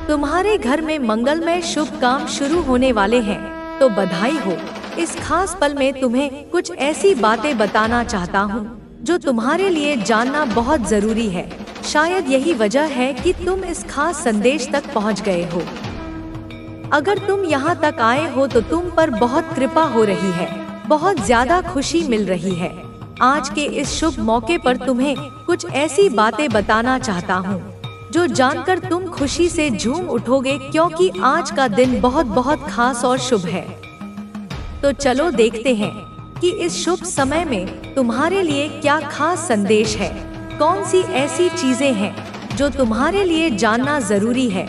तुम्हारे घर में मंगलमय शुभ काम शुरू होने वाले हैं, तो बधाई हो। इस खास पल में तुम्हें कुछ ऐसी बातें बताना चाहता हूँ जो तुम्हारे लिए जानना बहुत जरूरी है। शायद यही वजह है कि तुम इस खास संदेश तक पहुँच गए हो। अगर तुम यहाँ तक आए हो तो तुम पर बहुत कृपा हो रही है, बहुत ज्यादा खुशी मिल रही है। आज के इस शुभ मौके पर तुम्हें कुछ ऐसी बातें बताना चाहता हूँ जो जानकर तुम खुशी से झूम उठोगे, क्योंकि आज का दिन बहुत बहुत खास और शुभ है। तो चलो देखते हैं कि इस शुभ समय में तुम्हारे लिए क्या खास संदेश है। कौन सी ऐसी चीजें हैं जो तुम्हारे लिए जानना जरूरी है।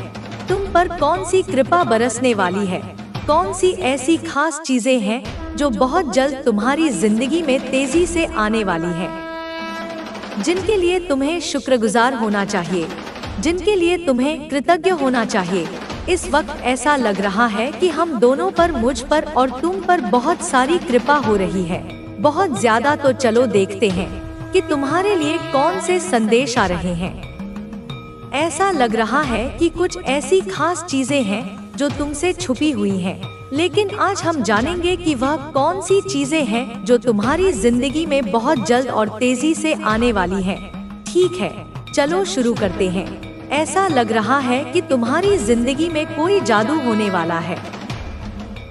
तुम पर कौन सी कृपा बरसने वाली है। कौन सी ऐसी खास चीजें हैं जो बहुत जल्द तुम्हारी जिंदगी में तेजी से आने वाली है, जिनके लिए तुम्हें शुक्रगुजार होना चाहिए, जिनके लिए तुम्हें कृतज्ञ होना चाहिए। इस वक्त ऐसा लग रहा है कि हम दोनों पर, मुझ पर और तुम पर बहुत सारी कृपा हो रही है, बहुत ज्यादा। तो चलो देखते हैं कि तुम्हारे लिए कौन से संदेश आ रहे हैं। ऐसा लग रहा है कि कुछ ऐसी खास चीजें हैं जो तुमसे छुपी हुई हैं, लेकिन आज हम जानेंगे कि वह कौन सी चीजें हैं जो तुम्हारी जिंदगी में बहुत जल्द और तेजी से आने वाली हैं। ठीक है, चलो शुरू करते हैं। ऐसा लग रहा है कि तुम्हारी जिंदगी में कोई जादू होने वाला है।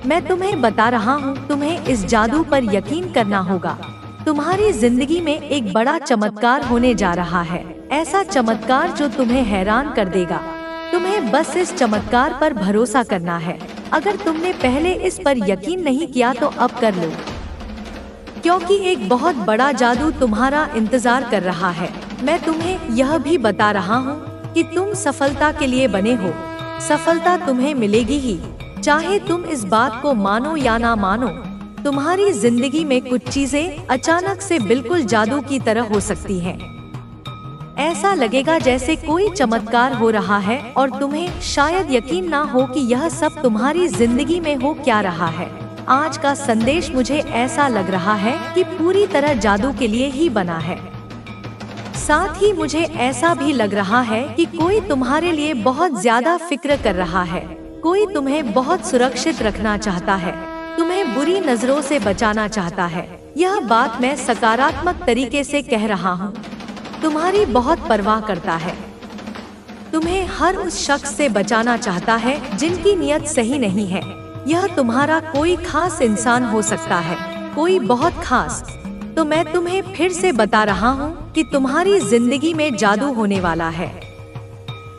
मैं तुम्हें बता रहा हूँ, तुम्हें इस जादू पर यकीन करना होगा। तुम्हारी जिंदगी में एक बड़ा चमत्कार होने जा रहा है, ऐसा चमत्कार जो तुम्हें हैरान कर देगा। तुम्हें बस इस चमत्कार पर भरोसा करना है। अगर तुमने पहले इस पर यकीन नहीं किया तो अब कर लो, क्योंकि एक बहुत बड़ा जादू तुम्हारा इंतजार कर रहा है। मैं तुम्हें यह भी बता रहा हूँ कि तुम सफलता के लिए बने हो। सफलता तुम्हें मिलेगी ही, चाहे तुम इस बात को मानो या ना मानो। तुम्हारी जिंदगी में कुछ चीजें अचानक से बिल्कुल जादू की तरह हो सकती हैं। ऐसा लगेगा जैसे कोई चमत्कार हो रहा है और तुम्हें शायद यकीन ना हो कि यह सब तुम्हारी जिंदगी में हो क्या रहा है। आज का संदेश मुझे ऐसा लग रहा है कि पूरी तरह जादू के लिए ही बना है। साथ ही मुझे ऐसा भी लग रहा है कि कोई तुम्हारे लिए बहुत ज्यादा फिक्र कर रहा है। कोई तुम्हें बहुत सुरक्षित रखना चाहता है, तुम्हें बुरी नजरों से बचाना चाहता है। यह बात मैं सकारात्मक तरीके से कह रहा हूँ। तुम्हारी बहुत परवाह करता है, तुम्हें हर उस शख्स से बचाना चाहता है जिनकी नीयत सही नहीं है। यह तुम्हारा कोई खास इंसान हो सकता है, कोई बहुत खास। तो मैं तुम्हें फिर से बता रहा हूँ कि तुम्हारी जिंदगी में जादू होने वाला है।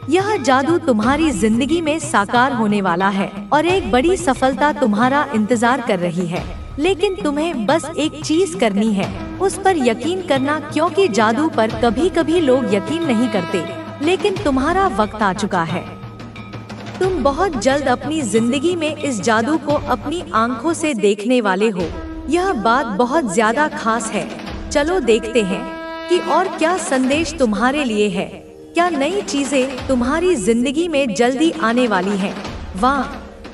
यह जादू तुम्हारी जिंदगी में साकार होने वाला है और एक बड़ी सफलता तुम्हारा इंतजार कर रही है। लेकिन तुम्हें बस एक चीज करनी है, उस पर यकीन करना, क्योंकि जादू पर कभी कभी लोग यकीन नहीं करते, लेकिन तुम्हारा वक्त आ चुका है। तुम बहुत जल्द अपनी जिंदगी में इस जादू को अपनी आंखों से देखने वाले हो। यह बात बहुत ज्यादा खास है। चलो देखते हैं कि और क्या संदेश तुम्हारे लिए है। क्या नई चीजें तुम्हारी जिंदगी में जल्दी आने वाली हैं। वाह,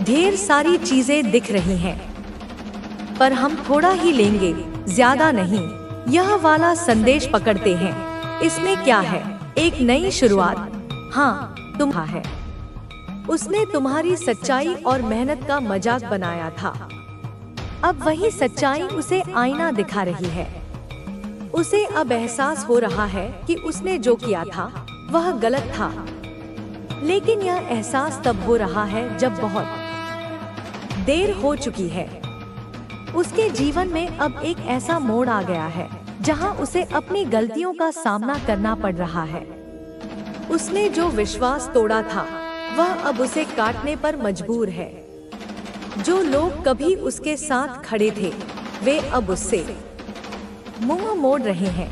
ढेर सारी चीजें दिख रही हैं, पर हम थोड़ा ही लेंगे, ज्यादा नहीं। यह वाला संदेश पकड़ते हैं। इसमें क्या है? एक नई शुरुआत। हाँ, है। उसने तुम्हारी सच्चाई और मेहनत का मजाक बनाया था। अब वही सच्चाई उसे आईना दिखा रही है। उसे अब एहसास हो रहा है कि उसने जो किया था वह गलत था, लेकिन यह एहसास तब हो रहा है जब बहुत देर हो चुकी है। उसके जीवन में अब एक ऐसा मोड़ आ गया है जहां उसे अपनी गलतियों का सामना करना पड़ रहा है। उसने जो विश्वास तोड़ा था वह अब उसे काटने पर मजबूर है। जो लोग कभी उसके साथ खड़े थे वे अब उससे मुंह मोड़ रहे हैं।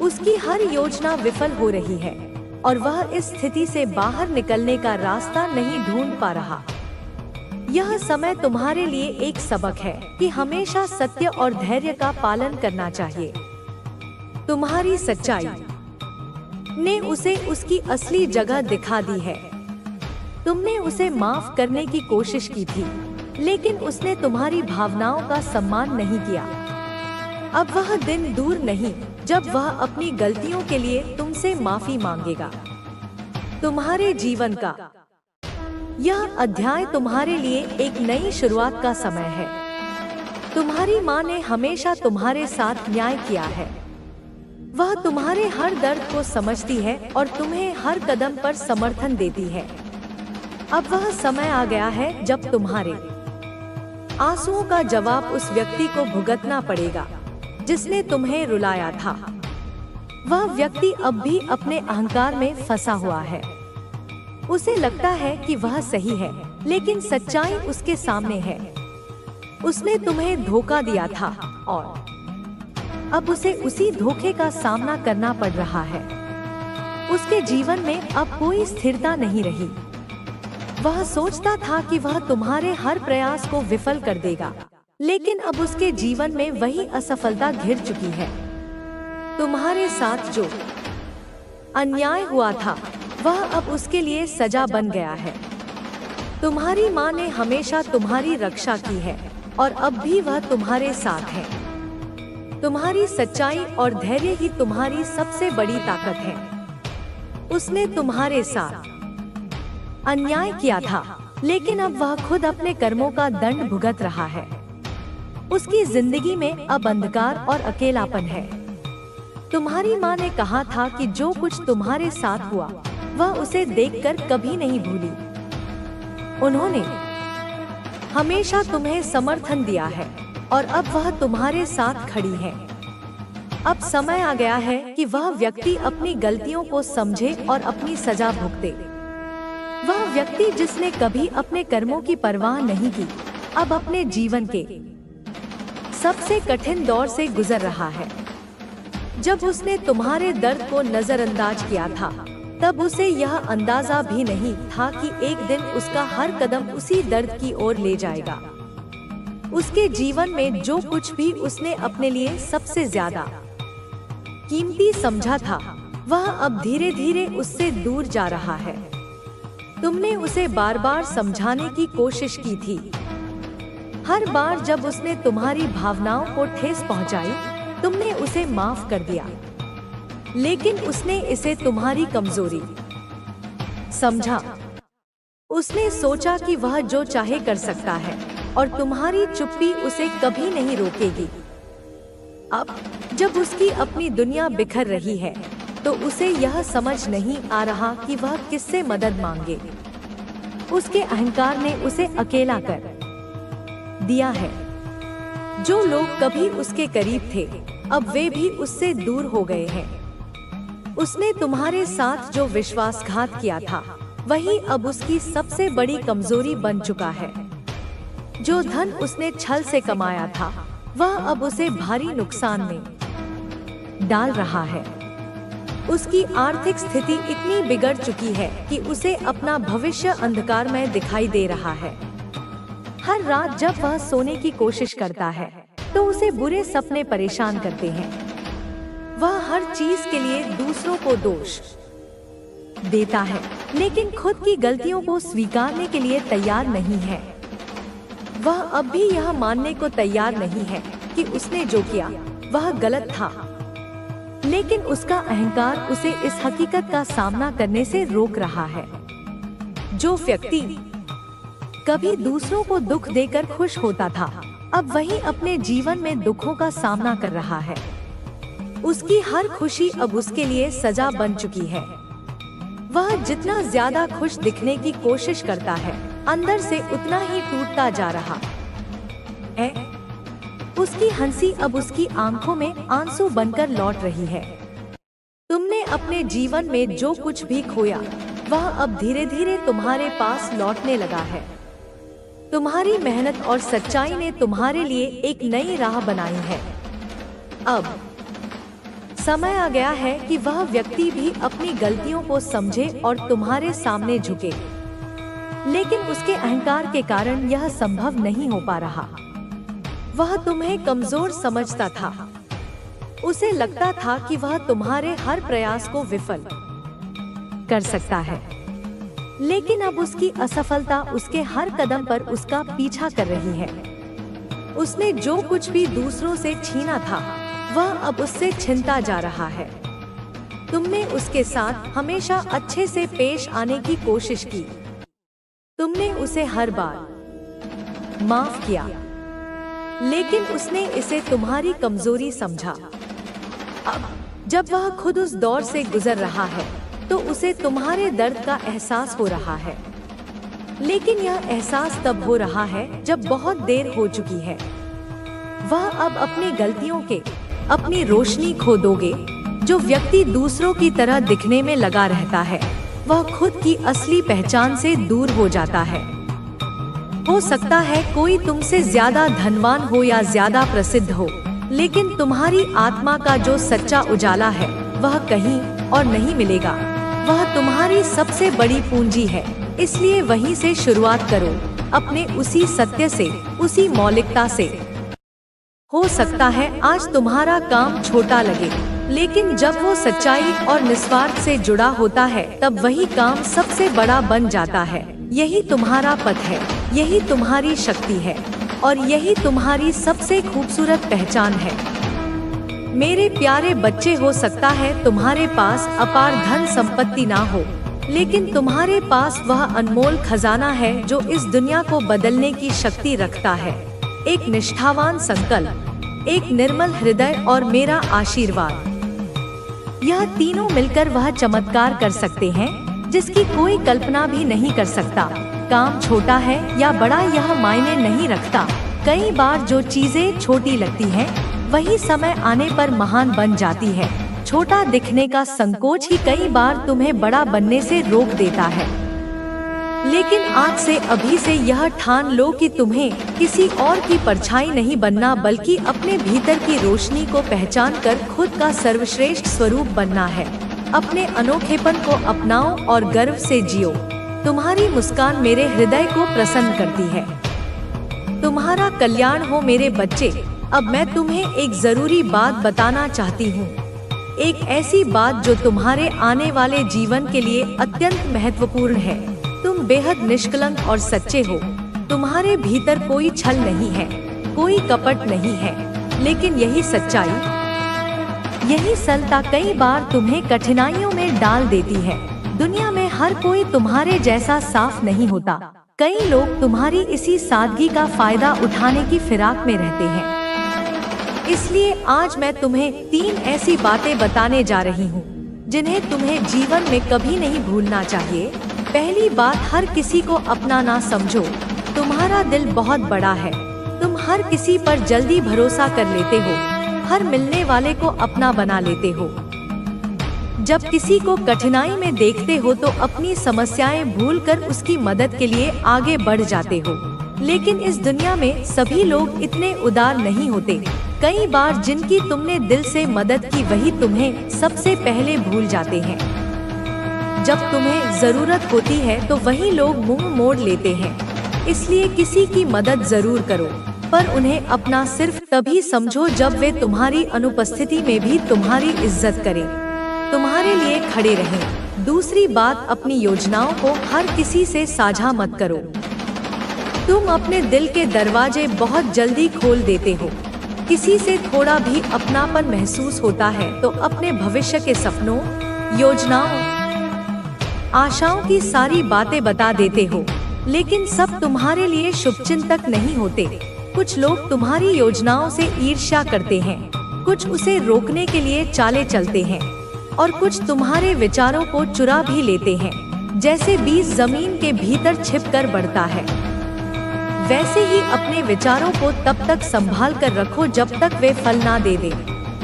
उसकी हर योजना विफल हो रही है और वह इस स्थिति से बाहर निकलने का रास्ता नहीं ढूंढ पा रहा। यह समय तुम्हारे लिए एक सबक है कि हमेशा सत्य और धैर्य का पालन करना चाहिए। तुम्हारी सच्चाई ने उसे उसकी असली जगह दिखा दी है। तुमने उसे माफ करने की कोशिश की थी, लेकिन उसने तुम्हारी भावनाओं का सम्मान नहीं किया। अब वह दिन दूर नहीं जब वह अपनी गलतियों के लिए तुमसे माफी मांगेगा। तुम्हारे जीवन का यह अध्याय तुम्हारे लिए एक नई शुरुआत का समय है। तुम्हारी माँ ने हमेशा तुम्हारे साथ न्याय किया है। वह तुम्हारे हर दर्द को समझती है और तुम्हें हर कदम पर समर्थन देती है। अब वह समय आ गया है जब तुम्हारे आंसुओं का जवाब उस व्यक्ति को भुगतना पड़ेगा जिसने तुम्हें रुलाया था। वह व्यक्ति अब भी अपने अहंकार में फंसा हुआ है। उसे लगता है कि वह सही है, लेकिन सच्चाई उसके सामने है। उसने तुम्हें धोखा दिया था और अब उसे उसी धोखे का सामना करना पड़ रहा है। उसके जीवन में अब कोई स्थिरता नहीं रही। वह सोचता था कि वह तुम्हारे हर प्रयास को विफल कर देगा, लेकिन अब उसके जीवन में वही असफलता घिर चुकी है। तुम्हारे साथ जो अन्याय हुआ था वह अब उसके लिए सजा बन गया है। तुम्हारी माँ ने हमेशा तुम्हारी रक्षा की है और अब भी वह तुम्हारे साथ है। तुम्हारी सच्चाई और धैर्य ही तुम्हारी सबसे बड़ी ताकत है। उसने तुम्हारे साथ अन्याय किया था, लेकिन अब वह खुद अपने कर्मों का दंड भुगत रहा है। उसकी जिंदगी में अब अंधकार और अकेलापन है। तुम्हारी माँ ने कहा था कि जो कुछ तुम्हारे साथ हुआ वह उसे देखकर कभी नहीं भूली। उन्होंने हमेशा तुम्हें समर्थन दिया है और अब वह तुम्हारे साथ खड़ी है। अब समय आ गया है कि वह व्यक्ति अपनी गलतियों को समझे और अपनी सजा भुगते। वह व्यक्ति जिसने कभी अपने कर्मों की परवाह नहीं की, अब अपने जीवन के सबसे कठिन दौर से गुजर रहा है। जब उसने तुम्हारे दर्द को नजरअंदाज किया था, तब उसे यह अंदाजा भी नहीं था कि एक दिन उसका हर कदम उसी दर्द की ओर ले जाएगा। उसके जीवन में जो कुछ भी उसने अपने लिए सबसे ज्यादा कीमती समझा था, वह अब धीरे धीरे उससे दूर जा रहा है। तुमने उसे बार बार समझाने की कोशिश की थी। हर बार जब उसने तुम्हारी भावनाओं को ठेस पहुंचाई, तुमने उसे माफ कर दिया, लेकिन उसने इसे तुम्हारी कमजोरी समझा। उसने सोचा कि वह जो चाहे कर सकता है और तुम्हारी चुप्पी उसे कभी नहीं रोकेगी। अब जब उसकी अपनी दुनिया बिखर रही है, तो उसे यह समझ नहीं आ रहा कि वह किससे मदद मांगे। उसके अहंकार ने उसे अकेला कर दिया है। जो लोग कभी उसके करीब थे, अब वे भी उससे दूर हो गए हैं। उसने तुम्हारे साथ जो विश्वासघात किया था, वही अब उसकी सबसे बड़ी कमजोरी बन चुका है। जो धन उसने छल से कमाया था, वह अब उसे भारी नुकसान में डाल रहा है। उसकी आर्थिक स्थिति इतनी बिगड़ चुकी है कि उसे अपना भविष्य अंधकार में दिखाई दे रहा है। हर रात जब वह सोने की कोशिश करता है, तो उसे बुरे सपने परेशान करते हैं। वह हर चीज के लिए दूसरों को दोष देता है, लेकिन खुद की गलतियों को स्वीकारने के लिए तैयार नहीं है। वह अब भी यह मानने को तैयार नहीं है कि उसने जो किया वह गलत था, लेकिन उसका अहंकार उसे इस हकीकत का सामना करने से रोक रहा है। जो व्यक्ति कभी दूसरों को दुख देकर खुश होता था, अब वही अपने जीवन में दुखों का सामना कर रहा है। उसकी हर खुशी अब उसके लिए सजा बन चुकी है। वह जितना ज्यादा खुश दिखने की कोशिश करता है, अंदर से उतना ही टूटता जा रहा है। उसकी हंसी अब उसकी आंखों में आंसू बनकर लौट रही है। तुमने अपने जीवन में जो कुछ भी खोया, वह अब धीरे धीरे तुम्हारे पास लौटने लगा है। तुम्हारी मेहनत और सच्चाई ने तुम्हारे लिए एक नई राह बनाई है। अब समय आ गया है कि वह व्यक्ति भी अपनी गलतियों को समझे और तुम्हारे सामने झुके, लेकिन उसके अहंकार के कारण यह संभव नहीं हो पा रहा। वह तुम्हें कमजोर समझता था। उसे लगता था कि वह तुम्हारे हर प्रयास को विफल कर सकता है, लेकिन अब उसकी असफलता उसके हर कदम पर उसका पीछा कर रही है। उसने जो कुछ भी दूसरों से छीना था, वह अब उससे छिनता जा रहा है। तुमने उसके साथ हमेशा अच्छे से पेश आने की कोशिश की। तुमने उसे हर बार माफ किया, लेकिन उसने इसे तुम्हारी कमजोरी समझा। अब जब वह खुद उस दौर से गुजर रहा है तो उसे तुम्हारे दर्द का एहसास हो रहा है, लेकिन यह एहसास तब हो रहा है जब बहुत देर हो चुकी है। वह अब अपनी गलतियों के अपनी रोशनी खो दोगे। जो व्यक्ति दूसरों की तरह दिखने में लगा रहता है वह खुद की असली पहचान से दूर हो जाता है। हो सकता है कोई तुमसे ज्यादा धनवान हो या ज्यादा प्रसिद्ध हो, लेकिन तुम्हारी आत्मा का जो सच्चा उजाला है वह कहीं और नहीं मिलेगा। वह तुम्हारी सबसे बड़ी पूंजी है, इसलिए वहीं से शुरुआत करो, अपने उसी सत्य से, उसी मौलिकता से। हो सकता है आज तुम्हारा काम छोटा लगे, लेकिन जब वो सच्चाई और निस्वार्थ से जुड़ा होता है तब वही काम सबसे बड़ा बन जाता है। यही तुम्हारा पथ है, यही तुम्हारी शक्ति है और यही तुम्हारी सबसे खूबसूरत पहचान है। मेरे प्यारे बच्चे, हो सकता है तुम्हारे पास अपार धन संपत्ति ना हो, लेकिन तुम्हारे पास वह अनमोल खजाना है जो इस दुनिया को बदलने की शक्ति रखता है। एक निष्ठावान संकल्प, एक निर्मल हृदय और मेरा आशीर्वाद, यह तीनों मिलकर वह चमत्कार कर सकते हैं जिसकी कोई कल्पना भी नहीं कर सकता। काम छोटा है या बड़ा यह मायने नहीं रखता। कई बार जो चीजें छोटी लगती हैं, वही समय आने पर महान बन जाती है। छोटा दिखने का संकोच ही कई बार तुम्हें बड़ा बनने से रोक देता है। लेकिन आज से, अभी से यह ठान लो कि तुम्हें किसी और की परछाई नहीं बनना, बल्कि अपने भीतर की रोशनी को पहचान कर खुद का सर्वश्रेष्ठ स्वरूप बनना है। अपने अनोखेपन को अपनाओ और गर्व से जियो। तुम्हारी मुस्कान मेरे हृदय को प्रसन्न करती है। तुम्हारा कल्याण हो मेरे बच्चे। अब मैं तुम्हें एक जरूरी बात बताना चाहती हूँ, एक ऐसी बात जो तुम्हारे आने वाले जीवन के लिए अत्यंत महत्वपूर्ण है। तुम बेहद निष्कलंक और सच्चे हो। तुम्हारे भीतर कोई छल नहीं है, कोई कपट नहीं है, लेकिन यही सच्चाई, यही सरलता कई बार तुम्हें कठिनाइयों में डाल देती है। दुनिया में हर कोई तुम्हारे जैसा साफ नहीं होता। कई लोग तुम्हारी इसी सादगी का फायदा उठाने की फिराक में रहते हैं। इसलिए आज मैं तुम्हें 3 ऐसी बातें बताने जा रही हूँ जिन्हें तुम्हें जीवन में कभी नहीं भूलना चाहिए। पहली बात, हर किसी को अपना ना समझो। तुम्हारा दिल बहुत बड़ा है। तुम हर किसी पर जल्दी भरोसा कर लेते हो, हर मिलने वाले को अपना बना लेते हो। जब किसी को कठिनाई में देखते हो तो अपनी समस्याएं भूलकर उसकी मदद के लिए आगे बढ़ जाते हो। लेकिन इस दुनिया में सभी लोग इतने उदार नहीं होते। कई बार जिनकी तुमने दिल से मदद की वही तुम्हें सबसे पहले भूल जाते हैं। जब तुम्हें जरूरत होती है तो वही लोग मुंह मोड़ लेते हैं। इसलिए किसी की मदद जरूर करो, पर उन्हें अपना सिर्फ तभी समझो जब वे तुम्हारी अनुपस्थिति में भी तुम्हारी इज्जत करें, तुम्हारे लिए खड़े रहें। दूसरी बात, अपनी योजनाओं को हर किसी से साझा मत करो। तुम अपने दिल के दरवाजे बहुत जल्दी खोल देते हो। किसी से थोड़ा भी अपनापन महसूस होता है तो अपने भविष्य के सपनों, योजनाओं, आशाओं की सारी बातें बता देते हो, लेकिन सब तुम्हारे लिए शुभचिंतक नहीं होते। कुछ लोग तुम्हारी योजनाओं से ईर्ष्या करते हैं, कुछ उसे रोकने के लिए चालें चलते हैं और कुछ तुम्हारे विचारों को चुरा भी लेते हैं। जैसे बीज जमीन के भीतर छिपकर बढ़ता है, वैसे ही अपने विचारों को तब तक संभाल कर रखो जब तक वे फल ना दे दे।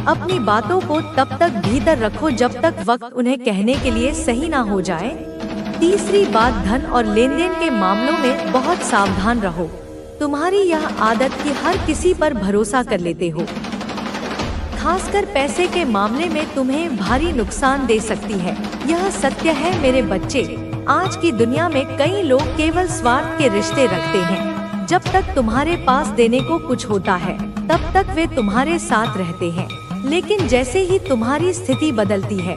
अपनी बातों को तब तक भीतर रखो जब तक वक्त उन्हें कहने के लिए सही ना हो जाए। तीसरी बात, धन और लेन देन के मामलों में बहुत सावधान रहो। तुम्हारी यह आदत कि हर किसी पर भरोसा कर लेते हो, खासकर पैसे के मामले में तुम्हें भारी नुकसान दे सकती है। यह सत्य है मेरे बच्चे। आज की दुनिया में कई लोग केवल स्वार्थ के रिश्ते रखते हैं। जब तक तुम्हारे पास देने को कुछ होता है तब तक वे तुम्हारे साथ रहते हैं, लेकिन जैसे ही तुम्हारी स्थिति बदलती है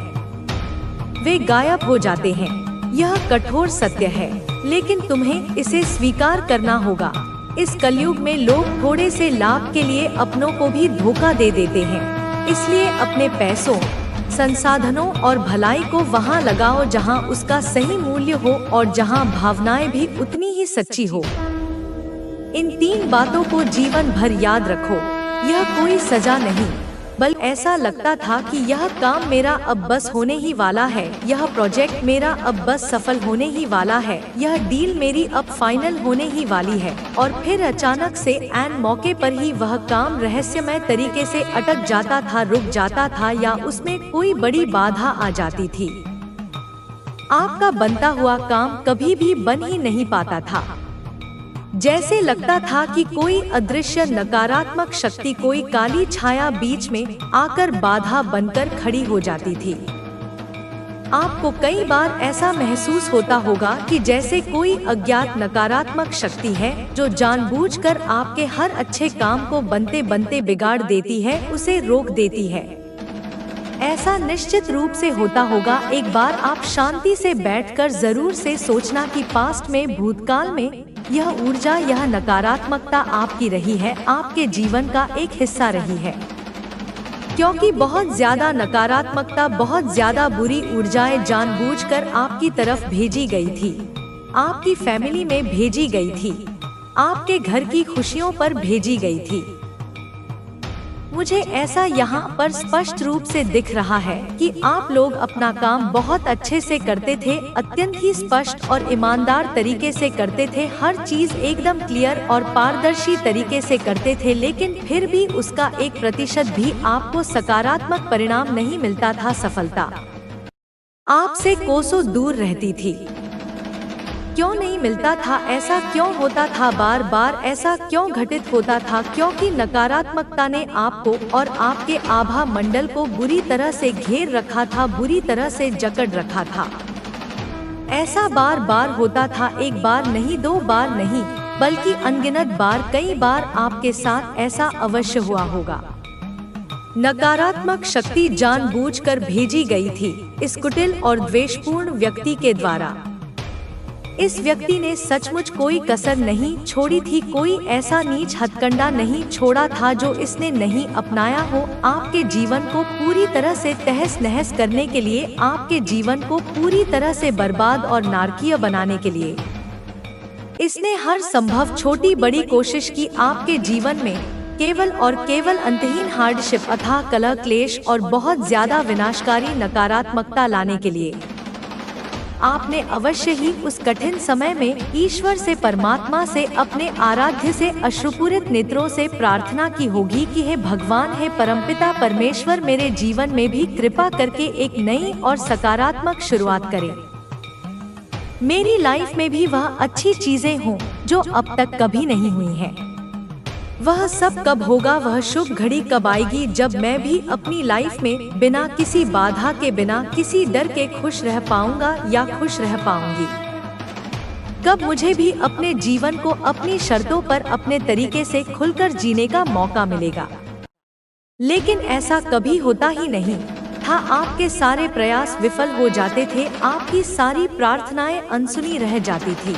वे गायब हो जाते हैं। यह कठोर सत्य है, लेकिन तुम्हें इसे स्वीकार करना होगा। इस कलयुग में लोग थोड़े से लाभ के लिए अपनों को भी धोखा दे देते हैं। इसलिए अपने पैसों, संसाधनों और भलाई को वहाँ लगाओ जहाँ उसका सही मूल्य हो और जहाँ भावनाएं भी उतनी ही सच्ची हो। इन 3 बातों को जीवन भर याद रखो। यह कोई सजा नहीं, बल्कि ऐसा लगता था कि यह काम मेरा अब बस होने ही वाला है, यह प्रोजेक्ट मेरा अब बस सफल होने ही वाला है, यह डील मेरी अब फाइनल होने ही वाली है। और फिर अचानक से ऐन मौके पर ही वह काम रहस्यमय तरीके से अटक जाता था, रुक जाता था, या उसमें कोई बड़ी बाधा आ जाती थी। आपका बनता हुआ काम कभी भी बन ही नहीं पाता था। जैसे लगता था कि कोई अदृश्य नकारात्मक शक्ति, कोई काली छाया बीच में आकर बाधा बनकर खड़ी हो जाती थी। आपको कई बार ऐसा महसूस होता होगा कि जैसे कोई अज्ञात नकारात्मक शक्ति है जो जानबूझकर आपके हर अच्छे काम को बनते बनते बिगाड़ देती है, उसे रोक देती है। ऐसा निश्चित रूप से होता होगा। एक बार आप शांति से बैठकर जरूर से सोचना कि पास्ट में, भूतकाल में यह ऊर्जा, यह नकारात्मकता आपकी रही है, आपके जीवन का एक हिस्सा रही है। क्योंकि बहुत ज्यादा नकारात्मकता, बहुत ज्यादा बुरी ऊर्जाएं जानबूझकर आपकी तरफ भेजी गई थी, आपकी फैमिली में भेजी गई थी, आपके घर की खुशियों पर भेजी गई थी। मुझे ऐसा यहाँ पर स्पष्ट रूप से दिख रहा है कि आप लोग अपना काम बहुत अच्छे से करते थे, अत्यंत ही स्पष्ट और ईमानदार तरीके से करते थे, हर चीज एकदम क्लियर और पारदर्शी तरीके से करते थे, लेकिन फिर भी उसका 1% भी आपको सकारात्मक परिणाम नहीं मिलता था। सफलता आपसे कोसों दूर रहती थी। क्यों नहीं मिलता था? ऐसा क्यों होता था? बार बार ऐसा क्यों घटित होता था? क्योंकि नकारात्मकता ने आपको और आपके आभा मंडल को बुरी तरह से घेर रखा था, बुरी तरह से जकड़ रखा था। ऐसा बार बार होता था, एक बार नहीं, 2 बार नहीं, बल्कि अनगिनत बार, कई बार आपके साथ ऐसा अवश्य हुआ होगा। नकारात्मक शक्ति जानबूझकर भेजी गई थी इस कुटिल और द्वेषपूर्ण व्यक्ति के द्वारा। इस व्यक्ति ने सचमुच कोई कसर नहीं छोड़ी थी, कोई ऐसा नीच हथकंडा नहीं छोड़ा था जो इसने नहीं अपनाया हो, आपके जीवन को पूरी तरह से तहस नहस करने के लिए, आपके जीवन को पूरी तरह से बर्बाद और नारकीय बनाने के लिए। इसने हर संभव छोटी बड़ी कोशिश की आपके जीवन में केवल और केवल अंतहीन हार्डशिप, अथाह कलह, क्लेश और बहुत ज्यादा विनाशकारी नकारात्मकता लाने के लिए। आपने अवश्य ही उस कठिन समय में ईश्वर से, परमात्मा से, अपने आराध्य से अश्रुपूरित नेत्रों से प्रार्थना की होगी कि हे भगवान, हे परमपिता परमेश्वर, मेरे जीवन में भी कृपा करके एक नई और सकारात्मक शुरुआत करें। मेरी लाइफ में भी वह अच्छी चीजें हों जो अब तक कभी नहीं हुई हैं। वह सब कब होगा? वह शुभ घड़ी कब आएगी जब मैं भी अपनी लाइफ में बिना किसी बाधा के, बिना किसी डर के खुश रह पाऊंगा या खुश रह पाऊंगी? कब मुझे भी अपने जीवन को अपनी शर्तों पर अपने तरीके से खुलकर जीने का मौका मिलेगा? लेकिन ऐसा कभी होता ही नहीं था। आपके सारे प्रयास विफल हो जाते थे, आपकी सारी प्रार्थनाएं अनसुनी रह जाती थी,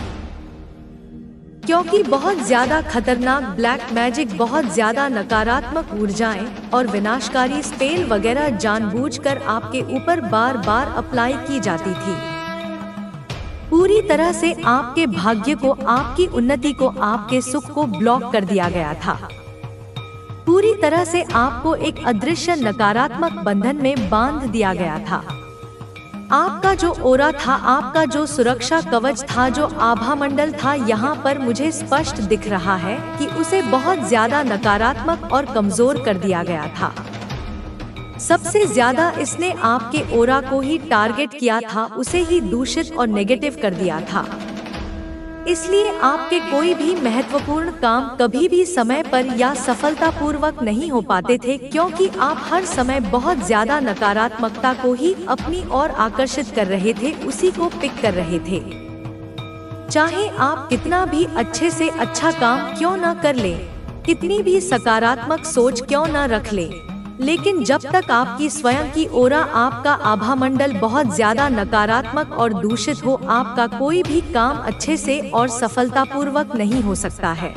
क्योंकि बहुत ज्यादा खतरनाक ब्लैक मैजिक, बहुत ज्यादा नकारात्मक ऊर्जाएं और विनाशकारी स्पेल वगैरह जानबूझकर आपके ऊपर बार बार अप्लाई की जाती थी। पूरी तरह से आपके भाग्य को, आपकी उन्नति को, आपके सुख को ब्लॉक कर दिया गया था। पूरी तरह से आपको एक अदृश्य नकारात्मक बंधन में बांध दिया गया था। आपका जो ओरा था, आपका जो सुरक्षा कवच था, जो आभा मंडल था, यहाँ पर मुझे स्पष्ट दिख रहा है कि उसे बहुत ज्यादा नकारात्मक और कमजोर कर दिया गया था। सबसे ज्यादा इसने आपके ओरा को ही टारगेट किया था, उसे ही दूषित और नेगेटिव कर दिया था। इसलिए आपके कोई भी महत्वपूर्ण काम कभी भी समय पर या सफलतापूर्वक नहीं हो पाते थे, क्योंकि आप हर समय बहुत ज्यादा नकारात्मकता को ही अपनी ओर आकर्षित कर रहे थे, उसी को पिक कर रहे थे। चाहे आप कितना भी अच्छे से अच्छा काम क्यों न कर लें, कितनी भी सकारात्मक सोच क्यों न रख लें, लेकिन जब तक आपकी स्वयं की ओरा, आपका आभा मंडल बहुत ज्यादा नकारात्मक और दूषित हो, आपका कोई भी काम अच्छे से और सफलतापूर्वक नहीं हो सकता है।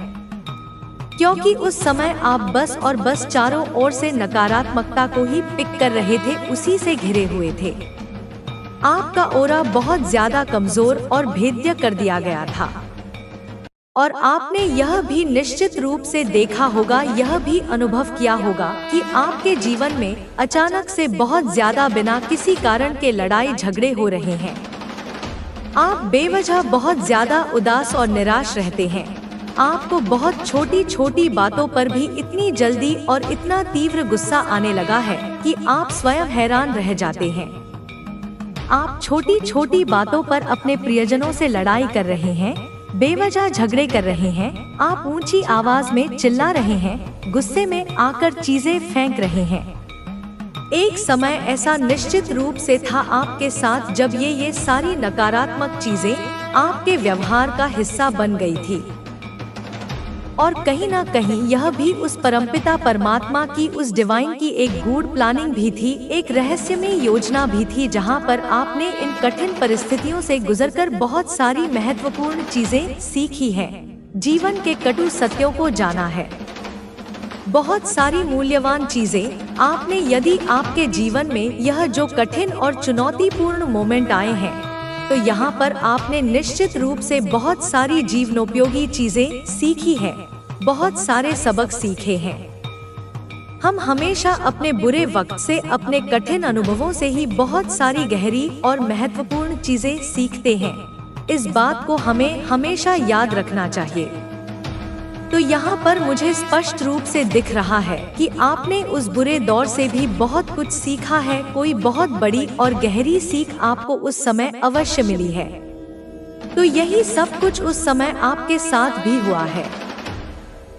क्योंकि उस समय आप बस और बस चारों ओर से नकारात्मकता को ही पिक कर रहे थे, उसी से घिरे हुए थे। आपका ऑरा बहुत ज्यादा कमजोर और भेद्य कर दिया गया था। और आपने यह भी निश्चित रूप से देखा होगा, यह भी अनुभव किया होगा कि आपके जीवन में अचानक से बहुत ज्यादा बिना किसी कारण के लड़ाई झगड़े हो रहे हैं। आप बेवजह बहुत ज्यादा उदास और निराश रहते हैं। आपको बहुत छोटी छोटी बातों पर भी इतनी जल्दी और इतना तीव्र गुस्सा आने लगा है कि आप स्वयं हैरान रह जाते हैं। आप छोटी छोटी बातों पर अपने प्रियजनों से लड़ाई कर रहे हैं, बेवजह झगड़े कर रहे हैं, आप ऊंची आवाज में चिल्ला रहे हैं, गुस्से में आकर चीजें फेंक रहे हैं। एक समय ऐसा निश्चित रूप से था आपके साथ जब ये सारी नकारात्मक चीजें आपके व्यवहार का हिस्सा बन गई थी। और कहीं ना कहीं यह भी उस परमपिता परमात्मा की, उस डिवाइन की एक गूढ़ प्लानिंग भी थी, एक रहस्यमय योजना भी थी, जहां पर आपने इन कठिन परिस्थितियों से गुजरकर बहुत सारी महत्वपूर्ण चीजें सीखी हैं, जीवन के कटु सत्यों को जाना है। बहुत सारी मूल्यवान चीजें आपने, यदि आपके जीवन में यह जो कठिन और चुनौतीपूर्ण मोमेंट आए हैं, तो यहाँ पर आपने निश्चित रूप से बहुत सारी जीवनोपयोगी चीजें सीखी हैं, बहुत सारे सबक सीखे हैं। हम हमेशा अपने बुरे वक्त से, अपने कठिन अनुभवों से ही बहुत सारी गहरी और महत्वपूर्ण चीजें सीखते हैं। इस बात को हमें हमेशा याद रखना चाहिए। तो यहाँ पर मुझे स्पष्ट रूप से दिख रहा है कि आपने उस बुरे दौर से भी बहुत कुछ सीखा है। कोई बहुत बड़ी और गहरी सीख आपको उस समय अवश्य मिली है। तो यही सब कुछ उस समय आपके साथ भी हुआ है।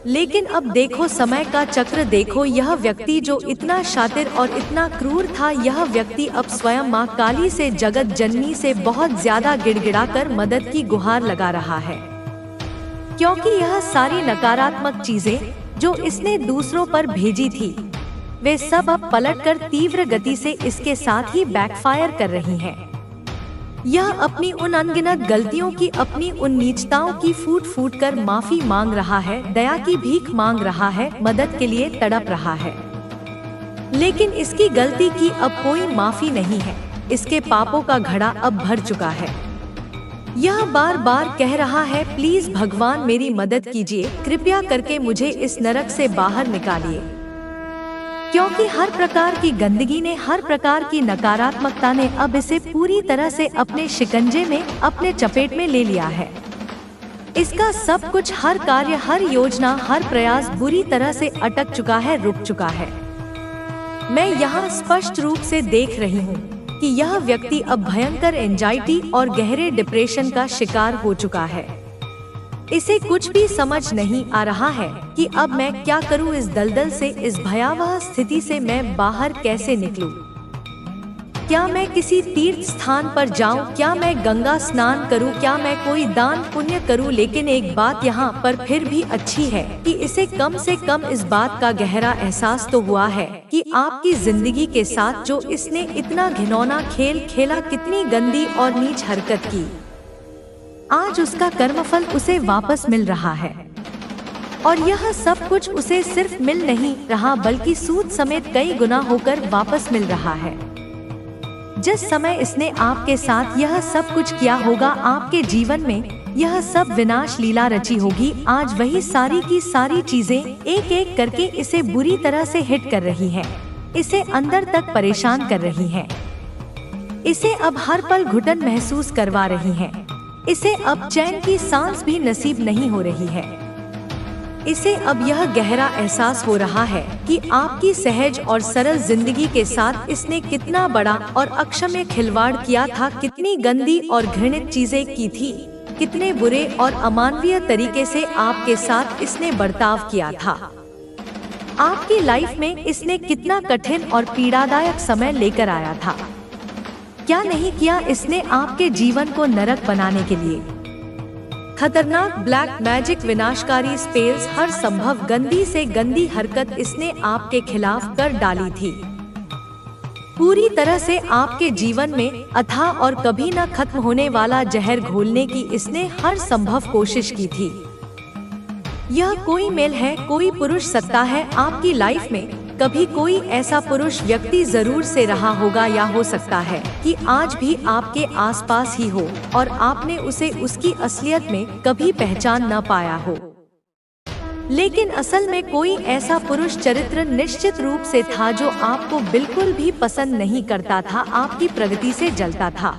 लेकिन अब देखो समय का चक्र देखो, यह व्यक्ति जो इतना शातिर और इतना क्रूर था, यह व्यक्ति अब स्वयं माँ काली से, जगत जननी से बहुत ज्यादा गिड़गिड़ाकर मदद की गुहार लगा रहा है। क्योंकि यह सारी नकारात्मक चीजें जो इसने दूसरों पर भेजी थी, वे सब अब पलटकर तीव्र गति से इसके साथ ही बैकफायर कर रही हैं। यह अपनी उन अनगिनत गलतियों की, अपनी उन नीचताओं की फूट फूट कर माफी मांग रहा है, दया की भीख मांग रहा है, मदद के लिए तड़प रहा है। लेकिन इसकी गलती की अब कोई माफी नहीं है। इसके पापों का घड़ा अब भर चुका है। यह बार बार कह रहा है, प्लीज भगवान मेरी मदद कीजिए, कृपया करके मुझे इस नरक से बाहर निकालिए। क्योंकि हर प्रकार की गंदगी ने, हर प्रकार की नकारात्मकता ने अब इसे पूरी तरह से अपने शिकंजे में, अपने चपेट में ले लिया है। इसका सब कुछ, हर कार्य, हर योजना, हर प्रयास बुरी तरह से अटक चुका है, रुक चुका है। मैं यहाँ स्पष्ट रूप से देख रही हूँ कि यह व्यक्ति अब भयंकर एंजाइटी और गहरे डिप्रेशन का शिकार हो चुका है। इसे कुछ भी समझ नहीं आ रहा है कि अब मैं क्या करूं, इस दलदल से, इस भयावह स्थिति से मैं बाहर कैसे निकलूं? क्या मैं किसी तीर्थ स्थान पर जाऊं? क्या मैं गंगा स्नान करूं? क्या मैं कोई दान पुण्य करूं? लेकिन एक बात यहाँ पर फिर भी अच्छी है कि इसे कम से कम इस बात का गहरा एहसास तो हुआ है कि आपकी जिंदगी के साथ जो इसने इतना घिनौना खेल खेला, कितनी गंदी और नीच हरकत की, आज उसका कर्मफल उसे वापस मिल रहा है। और यह सब कुछ उसे सिर्फ मिल नहीं रहा, बल्कि सूद समेत कई गुना होकर वापस मिल रहा है। जिस समय इसने आपके साथ यह सब कुछ किया होगा, आपके जीवन में यह सब विनाश लीला रची होगी, आज वही सारी की सारी चीजें एक एक करके इसे बुरी तरह से हिट कर रही हैं, इसे अंदर तक परेशान कर रही हैं, इसे अब हर पल घुटन महसूस करवा रही हैं, इसे अब चैन की सांस भी नसीब नहीं हो रही है। इसे अब यह गहरा एहसास हो रहा है कि आपकी सहज और सरल जिंदगी के साथ इसने कितना बड़ा और अक्षम्य खिलवाड़ किया था, कितनी गंदी और घृणित चीजें की थी, कितने बुरे और अमानवीय तरीके से आपके साथ इसने बर्ताव किया था। आपकी लाइफ में इसने कितना कठिन और पीड़ादायक समय लेकर आया था। क्या नहीं किया इसने आपके जीवन को नरक बनाने के लिए। खतरनाक ब्लैक मैजिक, विनाशकारी स्पेल्स, हर संभव गंदी से गंदी हरकत इसने आपके खिलाफ कर डाली थी। पूरी तरह से आपके जीवन में अथाह और कभी न खत्म होने वाला जहर घोलने की इसने हर संभव कोशिश की थी। यह कोई मेल है, कोई पुरुष सत्ता है आपकी लाइफ में। कभी कोई ऐसा पुरुष व्यक्ति जरूर से रहा होगा या हो सकता है कि आज भी आपके आसपास ही हो और आपने उसे उसकी असलियत में कभी पहचान न पाया हो। लेकिन असल में कोई ऐसा पुरुष चरित्र निश्चित रूप से था जो आपको बिल्कुल भी पसंद नहीं करता था, आपकी प्रगति से जलता था,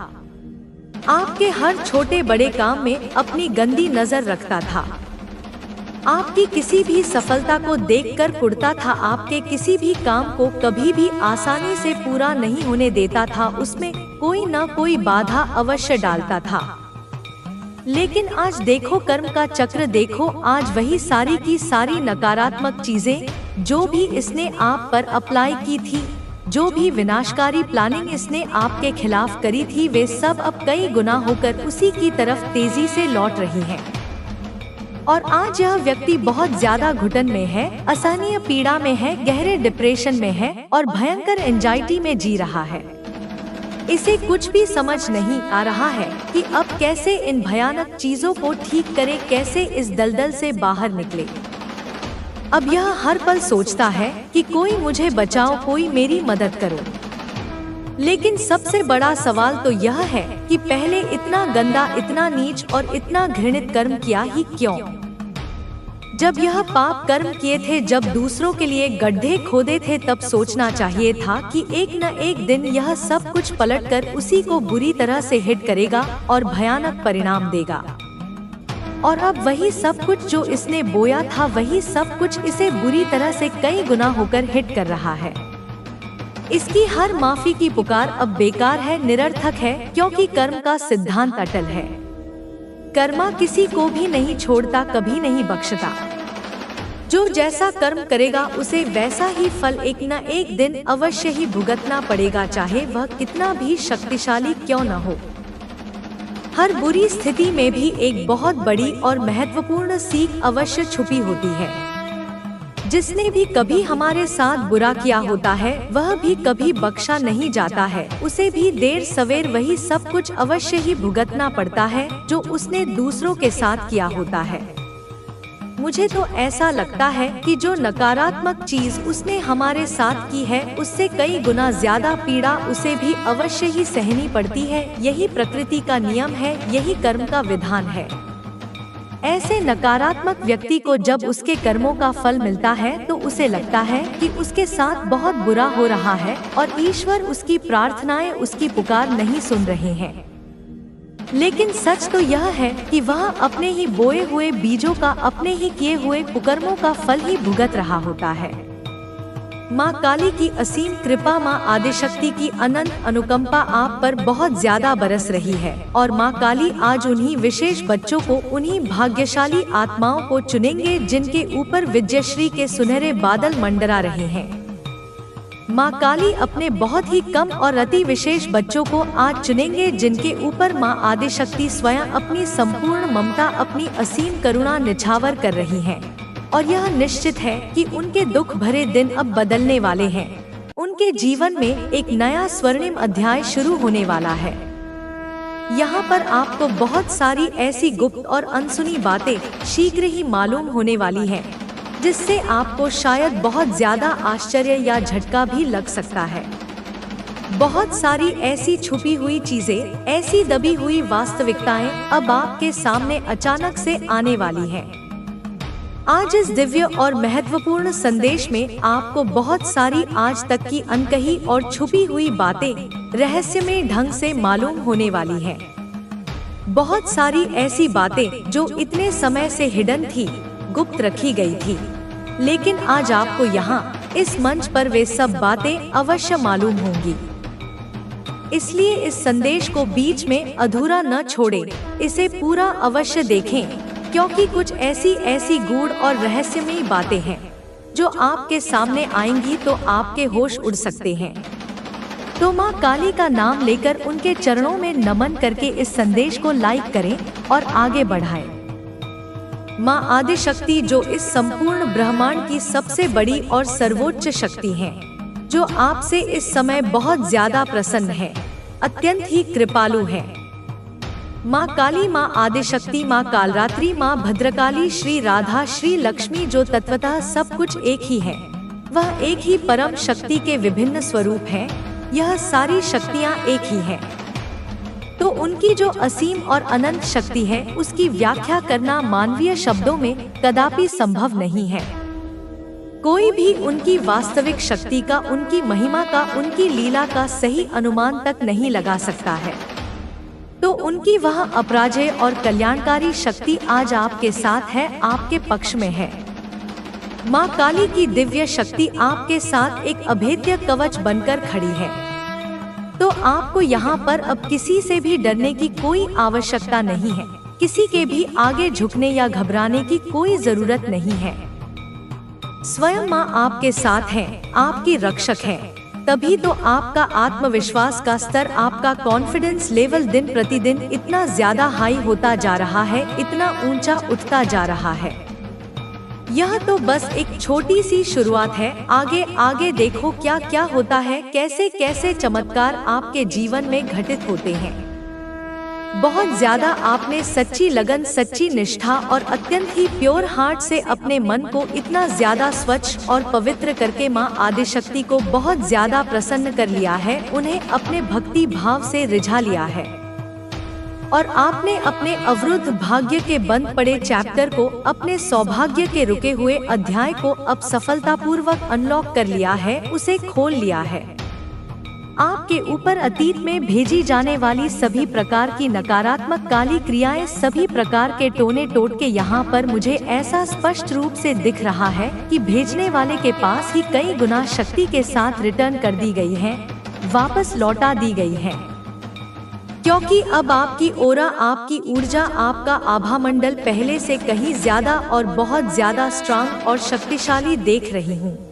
आपके हर छोटे बड़े काम में अपनी गंदी नजर रखता था, आपकी किसी भी सफलता को देखकर कुढ़ता था, आपके किसी भी काम को कभी भी आसानी से पूरा नहीं होने देता था, उसमें कोई न कोई बाधा अवश्य डालता था। लेकिन आज देखो कर्म का चक्र देखो, आज वही सारी की सारी नकारात्मक चीजें जो भी इसने आप पर अप्लाई की थी, जो भी विनाशकारी प्लानिंग इसने आपके खिलाफ करी थी, वे सब अब कई गुना होकर उसी की तरफ तेजी से लौट रही हैं। और आज यह व्यक्ति बहुत ज्यादा घुटन में है, असहनीय पीड़ा में है, गहरे डिप्रेशन में है और भयंकर एंजाइटी में जी रहा है। इसे कुछ भी समझ नहीं आ रहा है कि अब कैसे इन भयानक चीजों को ठीक करे, कैसे इस दलदल से बाहर निकले। अब यह हर पल सोचता है कि कोई मुझे बचाओ, कोई मेरी मदद करो। लेकिन सबसे बड़ा सवाल तो यह है कि पहले इतना गंदा, इतना नीच और इतना घृणित कर्म किया ही क्यों? जब यह पाप कर्म किए थे, जब दूसरों के लिए गड्ढे खोदे थे, तब सोचना चाहिए था कि एक न एक दिन यह सब कुछ पलटकर उसी को बुरी तरह से हिट करेगा और भयानक परिणाम देगा। और अब वही सब कुछ जो इसने बोया था, वही सब कुछ इसे बुरी तरह से कई गुना होकर हिट कर रहा है। इसकी हर माफी की पुकार अब बेकार है, निरर्थक है, क्योंकि कर्म का सिद्धांत अटल है। कर्मा किसी को भी नहीं छोड़ता, कभी नहीं बख्शता। जो जैसा कर्म करेगा उसे वैसा ही फल एक न एक दिन अवश्य ही भुगतना पड़ेगा, चाहे वह कितना भी शक्तिशाली क्यों न हो। हर बुरी स्थिति में भी एक बहुत बड़ी और महत्वपूर्ण सीख अवश्य छुपी होती है। जिसने भी कभी हमारे साथ बुरा किया होता है, वह भी कभी बख्शा नहीं जाता है, उसे भी देर सवेर वही सब कुछ अवश्य ही भुगतना पड़ता है जो उसने दूसरों के साथ किया होता है। मुझे तो ऐसा लगता है कि जो नकारात्मक चीज उसने हमारे साथ की है, उससे कई गुना ज्यादा पीड़ा उसे भी अवश्य ही सहनी पड़ती है। यही प्रकृति का नियम है, यही कर्म का विधान है। ऐसे नकारात्मक व्यक्ति को जब उसके कर्मों का फल मिलता है तो उसे लगता है कि उसके साथ बहुत बुरा हो रहा है और ईश्वर उसकी प्रार्थनाएं, उसकी पुकार नहीं सुन रहे हैं। लेकिन सच तो यह है कि वह अपने ही बोए हुए बीजों का, अपने ही किए हुए कुकर्मों का फल ही भुगत रहा होता है। माँ काली की असीम कृपा, माँ आदिशक्ति की अनंत अनुकंपा आप पर बहुत ज्यादा बरस रही है और माँ काली आज उन्हीं विशेष बच्चों को, उन्हीं भाग्यशाली आत्माओं को चुनेंगे जिनके ऊपर विजयश्री के सुनहरे बादल मंडरा रहे हैं। माँ काली अपने बहुत ही कम और अति विशेष बच्चों को आज चुनेंगे जिनके ऊपर माँ आदिशक्ति स्वयं अपनी संपूर्ण ममता, अपनी असीम करुणा निछावर कर रही है। और यह निश्चित है कि उनके दुख भरे दिन अब बदलने वाले हैं। उनके जीवन में एक नया स्वर्णिम अध्याय शुरू होने वाला है। यहाँ पर आपको बहुत सारी ऐसी गुप्त और अनसुनी बातें शीघ्र ही मालूम होने वाली हैं, जिससे आपको शायद बहुत ज्यादा आश्चर्य या झटका भी लग सकता है। बहुत सारी ऐसी छुपी हुई चीजें, ऐसी दबी हुई वास्तविकताएं अब आपके सामने अचानक से आने वाली हैं। आज इस दिव्य और महत्वपूर्ण संदेश में आपको बहुत सारी आज तक की अनकही और छुपी हुई बातें रहस्यमय ढंग से मालूम होने वाली हैं। बहुत सारी ऐसी बातें जो इतने समय से हिडन थी, गुप्त रखी गई थी, लेकिन आज आपको यहाँ इस मंच पर वे सब बातें अवश्य मालूम होंगी। इसलिए इस संदेश को बीच में अधूरा न छोड़ें, इसे पूरा अवश्य देखें, क्योंकि कुछ ऐसी गूढ़ और रहस्यमयी बातें हैं जो आपके सामने आएंगी तो आपके होश उड़ सकते हैं। तो माँ काली का नाम लेकर उनके चरणों में नमन करके इस संदेश को लाइक करें और आगे बढ़ाएं। माँ आदिशक्ति जो इस संपूर्ण ब्रह्मांड की सबसे बड़ी और सर्वोच्च शक्ति है, जो आपसे इस समय बहुत ज्यादा प्रसन्न है, अत्यंत ही कृपालु है। माँ काली, माँ आदिशक्ति, माँ कालरात्रि, माँ भद्रकाली, श्री राधा, श्री लक्ष्मी, जो तत्वतः सब कुछ एक ही है, वह एक ही परम शक्ति के विभिन्न स्वरूप हैं। यह सारी शक्तियाँ एक ही हैं। तो उनकी जो असीम और अनंत शक्ति है, उसकी व्याख्या करना मानवीय शब्दों में कदापि संभव नहीं है। कोई भी उनकी वास्तविक शक्ति का, उनकी महिमा का, उनकी लीला का सही अनुमान तक नहीं लगा सकता है। तो उनकी वह अपराजेय और कल्याणकारी शक्ति आज आपके साथ है, आपके पक्ष में है। माँ काली की दिव्य शक्ति आपके साथ एक अभेद्य कवच बनकर खड़ी है। तो आपको यहाँ पर अब किसी से भी डरने की कोई आवश्यकता नहीं है। किसी के भी आगे झुकने या घबराने की कोई जरूरत नहीं है। स्वयं माँ आपके साथ है, आपकी रक्षक है। तभी तो आपका आत्मविश्वास का स्तर, आपका कॉन्फिडेंस लेवल दिन प्रतिदिन इतना ज्यादा हाई होता जा रहा है, इतना ऊंचा उठता जा रहा है। यह तो बस एक छोटी सी शुरुआत है। आगे आगे देखो क्या क्या होता है, कैसे कैसे चमत्कार आपके जीवन में घटित होते हैं। बहुत ज्यादा आपने सच्ची लगन, सच्ची निष्ठा और अत्यंत ही प्योर हार्ट से अपने मन को इतना ज्यादा स्वच्छ और पवित्र करके माँ आदिशक्ति को बहुत ज्यादा प्रसन्न कर लिया है, उन्हें अपने भक्ति भाव से रिझा लिया है। और आपने अपने अवरुद्ध भाग्य के बंद पड़े चैप्टर को, अपने सौभाग्य के रुके हुए अध्याय को अब सफलतापूर्वक अनलॉक कर लिया है, उसे खोल लिया है। आपके ऊपर अतीत में भेजी जाने वाली सभी प्रकार की नकारात्मक काली क्रियाएं, सभी प्रकार के टोने टोटके यहाँ पर मुझे ऐसा स्पष्ट रूप से दिख रहा है कि भेजने वाले के पास ही कई गुना शक्ति के साथ रिटर्न कर दी गई है, वापस लौटा दी गई है। क्योंकि अब आपकी ओरा, आपकी ऊर्जा, आपका आभा मंडल पहले से कहीं ज्यादा और बहुत ज्यादा स्ट्रांग और शक्तिशाली देख रही हूँ।